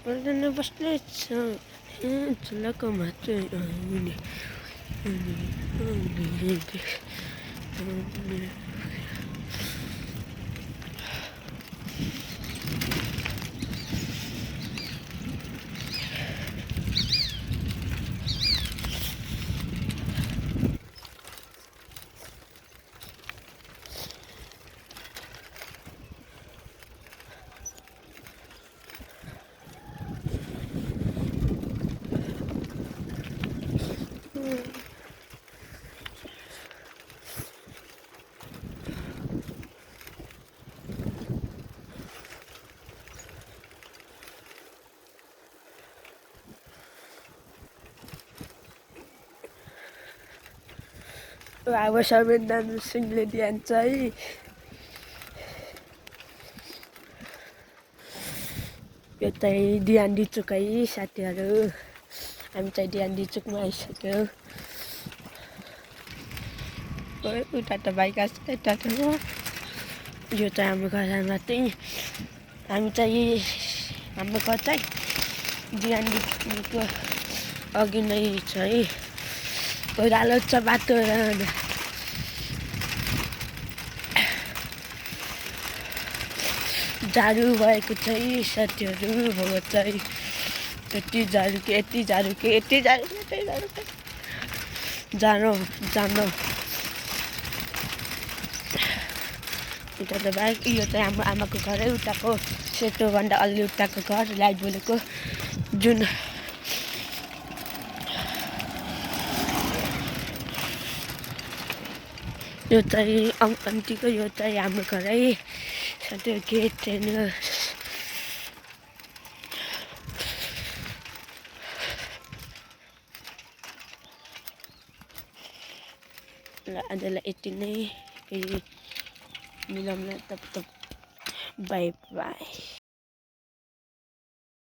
पर्दैन बस्दैछ झुलाको मात्रै आउने अब संविधान सिंहले दिन्छ है। यो चाहिँ डियान्डी चुक है साथीहरू, हामी चाहिँ डियान्डी चुकमा आइसक्यो। उता त बाइक आएको यता हो। यो चाहिँ हाम्रो घरमा चाहिँ हामी चाहिँ हाम्रो घर चाहिँ डियान्डीको अघि नै छ है। ओह्रालो छ बाटो झाडु भएको चाहिँ साथीहरू भयो चाहिँ यति झाडु के यति झाडु के यति झाडु के यति झाडु के जानु जानु उता त बाइक। यो चाहिँ हाम्रो आमाको घरै उताको सेतोभन्दा अलि उताको घर लाइट बोलेको जुन यो चाहिँ आन्टीको यो चाहिँ हाम्रो घरै साथै गेट छैन। ल आजलाई यति नै, फेरि मिलाउँला तब बाई बाई।